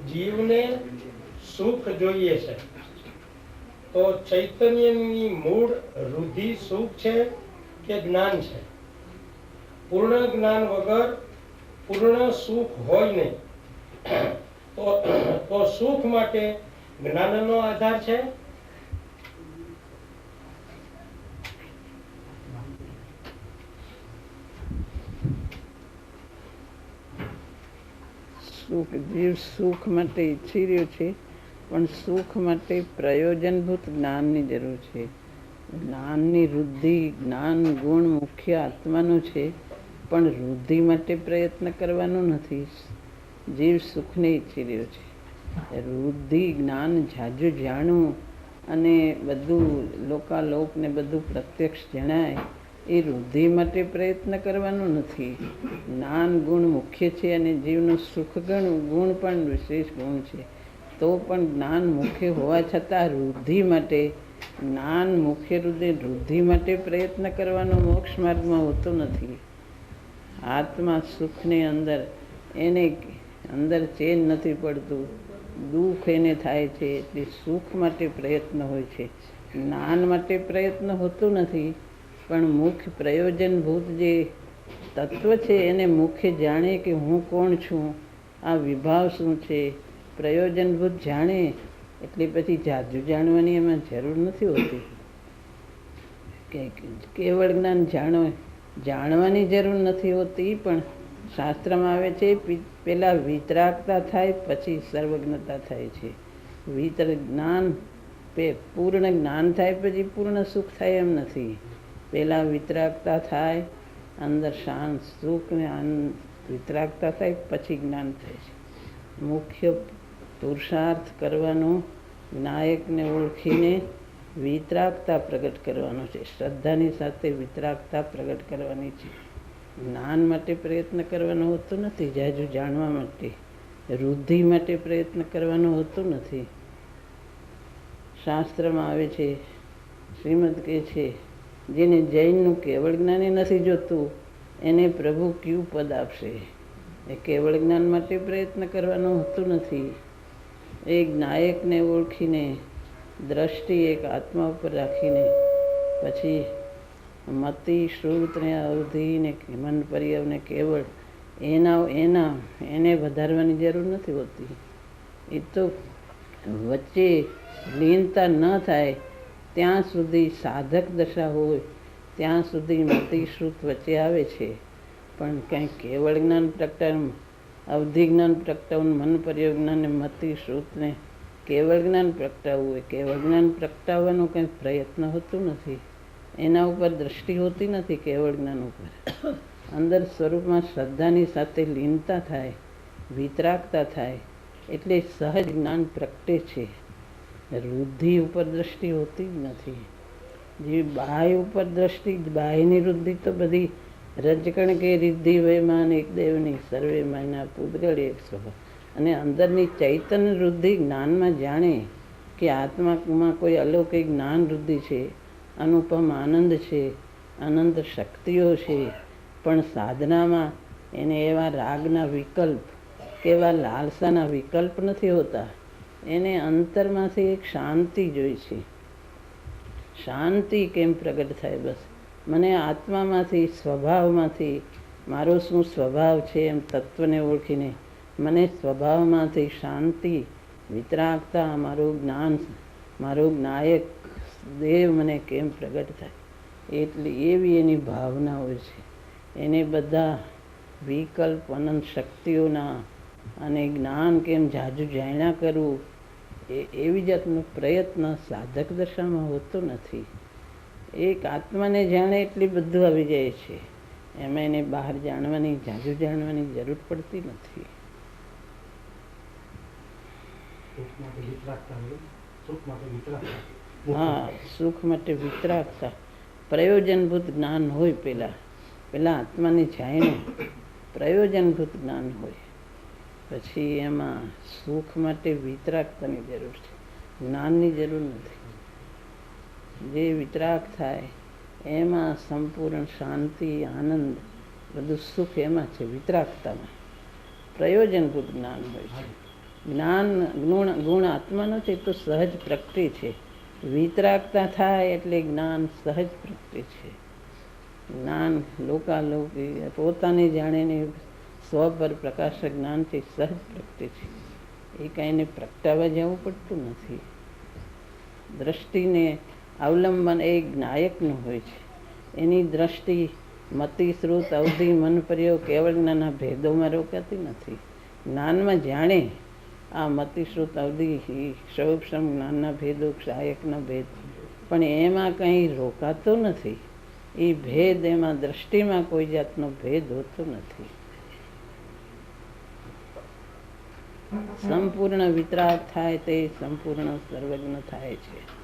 જીવને સુખ જોઈએ છે, તો ચૈતન્યની મૂળ રુધિ સુખ છે કે જ્ઞાન છે? પૂર્ણ જ્ઞાન વગર પૂર્ણ સુખ હોય નહીં. તો સુખ માટે જ્ઞાનનો આધાર છે. જીવ સુખ માટે ઈચ્છી રહ્યો છે, પણ સુખ માટે પ્રયોજનભૂત જ્ઞાનની જરૂર છે. જ્ઞાનની વૃદ્ધિ, જ્ઞાન ગુણ મુખ્ય આત્માનું છે, પણ વૃદ્ધિ માટે પ્રયત્ન કરવાનો નથી. જીવ સુખને ઈચ્છી રહ્યો છે. વૃદ્ધિ જ્ઞાન ઝાઝુ જાણવું અને બધું લોકાલોકને બધું પ્રત્યક્ષ જણાય, એ વૃદ્ધિ માટે પ્રયત્ન કરવાનો નથી. જ્ઞાન ગુણ મુખ્ય છે અને જીવનું સુખ ગુણ પણ વિશેષ ગુણ છે. તો પણ જ્ઞાન મુખ્ય હોવા છતાં વૃદ્ધિ માટે, જ્ઞાન મુખ્ય વૃદ્ધિ માટે પ્રયત્ન કરવાનો મોક્ષ માર્ગમાં હોતો નથી. આત્મા સુખની અંદર એને અંદર ચેન નથી પડતું, દુઃખ એને થાય છે, એટલે સુખ માટે પ્રયત્ન હોય છે. જ્ઞાન માટે પ્રયત્ન હોતો નથી, પણ મુખ્ય પ્રયોજનભૂત જે તત્વ છે એને મુખ્ય જાણે કે હું કોણ છું, આ વિભાવ શું છે, પ્રયોજનભૂત જાણે એટલે પછી જાજુ જાણવાની એમાં જરૂર નથી હોતી. કે કેવળ જ્ઞાન જાણવાની જરૂર નથી હોતી, પણ શાસ્ત્રમાં આવે છે પેલા વિતરાગતા થાય પછી સર્વજ્ઞતા થાય છે. જ્ઞાન પૂર્ણ જ્ઞાન થાય પછી પૂર્ણ સુખ થાય એમ નથી. પેલા વિતરાગતા થાય, અંદર શાંત સુખ ને વિતરાગતા થાય પછી જ્ઞાન થાય છે. મુખ્ય પુરુષાર્થ કરવાનો નાયકને ઓળખીને વિતરાગતા પ્રગટ કરવાનો છે. શ્રદ્ધાની સાથે વિતરાગતા પ્રગટ કરવાની છે. જ્ઞાન માટે પ્રયત્ન કરવાનો હોતો નથી, જાજુ જાણવા માટે, વૃદ્ધિ માટે પ્રયત્ન કરવાનો હોતો નથી. શાસ્ત્રમાં આવે છે, શ્રીમદ કહે છે, જેને જૈનનું કેવળ જ્ઞાન નથી જોતું એને પ્રભુ કયું પદ આપશે. એ કેવળ જ્ઞાન માટે પ્રયત્ન કરવાનો હોતો નથી. એક નાયકને ઓળખીને દ્રષ્ટિ એક આત્મા ઉપર રાખીને પછી મતિ શ્રુતને અવધિને મન પર્યવને કેવળ એને વધારવાની જરૂર નથી હોતી. એ તો વચ્ચે લીનતા ન થાય ત્યાં સુધી સાધક દશા હોય ત્યાં સુધી મતિ શ્રુત વચ્ચે આવે છે. પણ કંઈ કેવળ જ્ઞાન પ્રગટાવવાનું, અવધિ જ્ઞાન પ્રગટાવવાનું, મન પર્યવ જ્ઞાન ને મતિ શ્રુતને કેવળ જ્ઞાન પ્રગટાવવું હોય. કેવળ જ્ઞાન પ્રગટાવવાનો કંઈ પ્રયત્ન હોતો નથી, એના ઉપર દ્રષ્ટિ હોતી નથી. કેવળ જ્ઞાન ઉપર અંદર સ્વરૂપમાં શ્રદ્ધાની સાથે લીનતા થાય, વિતરાગતા થાય, એટલે સહજ જ્ઞાન પ્રગટે છે. વૃદ્ધિ ઉપર દ્રષ્ટિ હોતી જ નથી. જે બાહ્ય ઉપર દ્રષ્ટિ, બાહ્યની વૃદ્ધિ તો બધી રજકણ કે રિદ્ધિ વયમાન એક દેવની સર્વે માયના પૂતગળ એક સ્વભાવ. અને અંદરની ચૈતન્ય વૃદ્ધિ જ્ઞાનમાં જાણે કે આત્મામાં કોઈ અલૌકિક જ્ઞાન વૃદ્ધિ છે, અનુપમ આનંદ છે, અનંત શક્તિઓ છે. પણ સાધનામાં એને એવા રાગના વિકલ્પ કે એવા લાલસાના વિકલ્પ નથી હોતા. એને અંતરમાંથી એક શાંતિ જોઈ છે. શાંતિ કેમ પ્રગટ થાય? બસ મને આત્મામાંથી, સ્વભાવમાંથી, મારો શું સ્વભાવ છે એમ તત્વને ઓળખીને મને સ્વભાવમાંથી શાંતિ, વિતરાગતા, મારું જ્ઞાન, મારું નાયક દેવ મને કેમ પ્રગટ થાય, એટલે એવી એની ભાવના હોય છે. એને બધા વિકલ્પ અનંત શક્તિઓના અને જ્ઞાન કેમ ઝાઝુ જાણ્યા કરવું, એવી જાતનો પ્રયત્ન સાધક દશામાં હોતો નથી. એક આત્માને જાણે એટલી બધું આવી જાય છે, એમાં એને બહાર જાણવાની, ઝાઝુ જાણવાની જરૂર પડતી નથી. હા, સુખ માટે વિતરાગતા, પ્રયોજનભૂત જ્ઞાન હોય. પેલા આત્માને જાણ્યું, પ્રયોજનભૂત જ્ઞાન હોય, પછી એમાં સુખ માટે વિતરાગતાની જરૂર છે, જ્ઞાનની જરૂર નથી. જે વિતરાગ થાય એમાં સંપૂર્ણ શાંતિ, આનંદ, બધું સુખ એમાં છે. વિતરાગતામાં પ્રયોજનભૂત જ્ઞાન હોય છે. જ્ઞાન ગુણ આત્મા નથી, તો સહજ પ્રકૃતિ છે. વિતરાગતા થાય એટલે જ્ઞાન સહજ પ્રકૃતિ છે. જ્ઞાન લોકાલોકી પોતાની જાણીને સ્વ પર પ્રકાશ જ્ઞાન છે, સહજ પ્રકૃતિ છે. એ કાંઈને પ્રગટાવવા જવું પડતું નથી. દ્રષ્ટિને અવલંબન એ જ્ઞાયકનું હોય છે. એની દ્રષ્ટિ મતિ શ્રુત અવધિ મન પ્રયોગ કેવળ જ્ઞાનના ભેદોમાં રોકાતી નથી. જ્ઞાનમાં જાણે આ મતિ શ્રુત અવધિ સૌક્ષમ જ્ઞાનના ભેદો સહાયકના ભેદ, પણ એમાં કંઈ રોકાતો નથી. એ ભેદ એમાં દ્રષ્ટિમાં કોઈ જાતનો ભેદ હોતો નથી. સંપૂર્ણ વિતરાગ થાય તે સંપૂર્ણ સર્વજ્ઞ થાય છે.